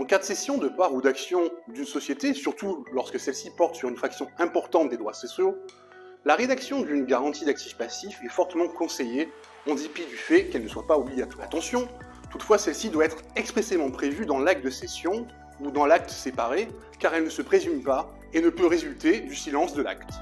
cas de cession de part ou d'action d'une société, surtout lorsque celle-ci porte sur une fraction importante des droits sociaux, la rédaction d'une garantie d'actifs passifs est fortement conseillée en dépit du fait qu'elle ne soit pas obligatoire. Attention, toutefois celle-ci doit être expressément prévue dans l'acte de cession ou dans l'acte séparé, car elle ne se présume pas et ne peut résulter du silence de l'acte.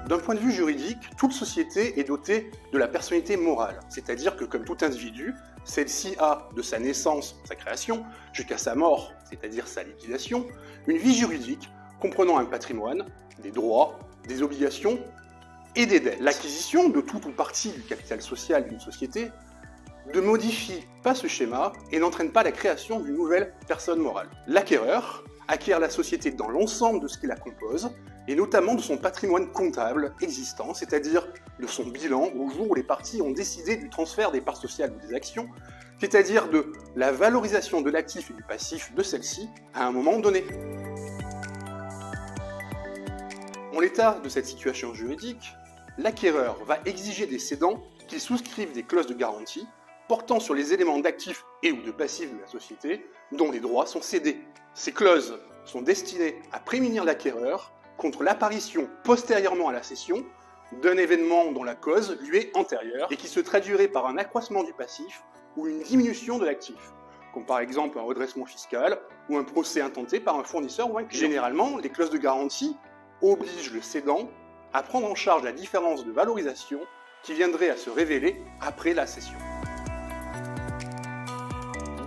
D'un point de vue juridique, toute société est dotée de la personnalité morale, c'est-à-dire que comme tout individu, celle-ci a, de sa naissance, sa création, jusqu'à sa mort, c'est-à-dire sa liquidation, une vie juridique comprenant un patrimoine, des droits, des obligations et des dettes. L'acquisition de tout ou partie du capital social d'une société ne modifie pas ce schéma et n'entraîne pas la création d'une nouvelle personne morale. L'acquéreur acquiert la société dans l'ensemble de ce qui la compose, et notamment de son patrimoine comptable existant, c'est-à-dire de son bilan au jour où les parties ont décidé du transfert des parts sociales ou des actions, c'est-à-dire de la valorisation de l'actif et du passif de celle-ci à un moment donné. En l'état de cette situation juridique, l'acquéreur va exiger des cédants qu'ils souscrivent des clauses de garantie portant sur les éléments d'actifs et ou de passifs de la société dont les droits sont cédés. Ces clauses sont destinées à prémunir l'acquéreur contre l'apparition postérieurement à la cession d'un événement dont la cause lui est antérieure et qui se traduirait par un accroissement du passif ou une diminution de l'actif, comme par exemple un redressement fiscal ou un procès intenté par un fournisseur ou un client. Généralement, les clauses de garantie obligent le cédant à prendre en charge la différence de valorisation qui viendrait à se révéler après la cession.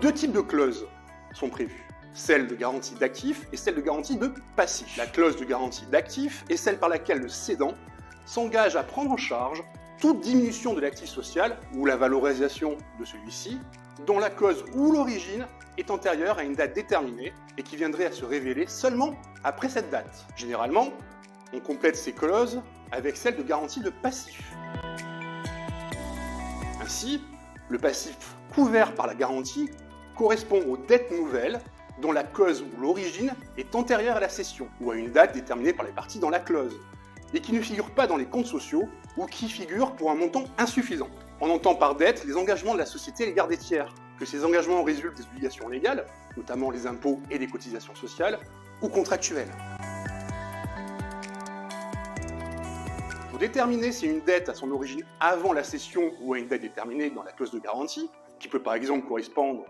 Deux types de clauses sont prévues. Celle de garantie d'actifs et celle de garantie de passifs. La clause de garantie d'actifs est celle par laquelle le cédant s'engage à prendre en charge toute diminution de l'actif social ou la valorisation de celui-ci, dont la cause ou l'origine est antérieure à une date déterminée et qui viendrait à se révéler seulement après cette date. Généralement, on complète ces clauses avec celle de garantie de passifs. Ainsi, le passif couvert par la garantie correspond aux dettes nouvelles dont la cause ou l'origine est antérieure à la cession, ou à une date déterminée par les parties dans la clause, et qui ne figure pas dans les comptes sociaux, ou qui figure pour un montant insuffisant. On entend par dette les engagements de la société à l'égard des tiers, que ces engagements résultent des obligations légales, notamment les impôts et les cotisations sociales, ou contractuelles. Pour déterminer si une dette a son origine avant la cession ou à une date déterminée dans la clause de garantie, qui peut par exemple correspondre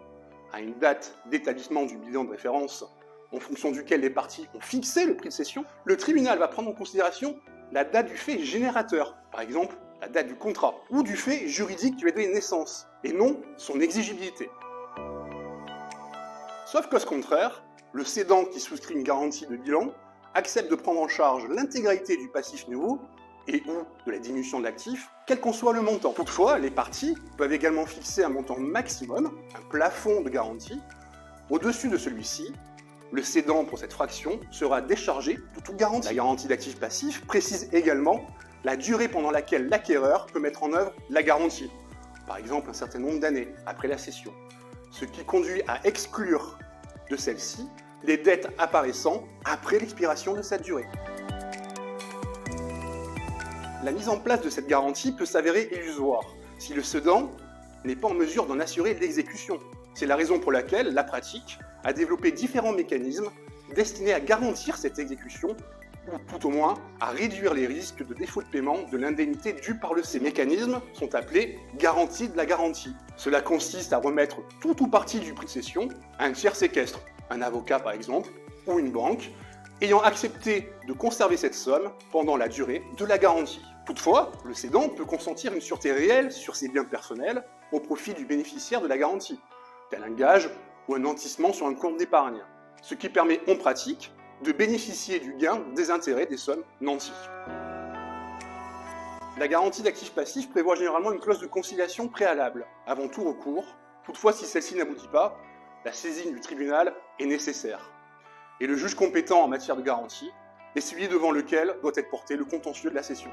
à une date d'établissement du bilan de référence en fonction duquel les parties ont fixé le prix de cession, le tribunal va prendre en considération la date du fait générateur, par exemple la date du contrat, ou du fait juridique qui lui a donné naissance, et non son exigibilité. Sauf qu'au contraire, le cédant qui souscrit une garantie de bilan accepte de prendre en charge l'intégralité du passif nouveau et ou de la diminution de l'actif, quel qu'en soit le montant. Toutefois, les parties peuvent également fixer un montant maximum, un plafond de garantie. Au-dessus de celui-ci, le cédant pour cette fraction sera déchargé de toute garantie. La garantie d'actifs passifs précise également la durée pendant laquelle l'acquéreur peut mettre en œuvre la garantie, par exemple un certain nombre d'années après la cession, ce qui conduit à exclure de celle-ci les dettes apparaissant après l'expiration de cette durée. La mise en place de cette garantie peut s'avérer illusoire si le cédant n'est pas en mesure d'en assurer l'exécution. C'est la raison pour laquelle la pratique a développé différents mécanismes destinés à garantir cette exécution ou tout au moins à réduire les risques de défaut de paiement de l'indemnité due par le cédant. Ces mécanismes sont appelés garanties de la garantie. Cela consiste à remettre tout ou partie du prix de cession à un tiers séquestre, un avocat par exemple, ou une banque, ayant accepté de conserver cette somme pendant la durée de la garantie. Toutefois, le cédant peut consentir une sûreté réelle sur ses biens personnels au profit du bénéficiaire de la garantie, tel un gage ou un nantissement sur un compte d'épargne, ce qui permet en pratique de bénéficier du gain des intérêts des sommes nanties. La garantie d'actifs passifs prévoit généralement une clause de conciliation préalable avant tout recours. Toutefois, si celle-ci n'aboutit pas, la saisine du tribunal est nécessaire. Et le juge compétent en matière de garantie est celui devant lequel doit être porté le contentieux de la cession.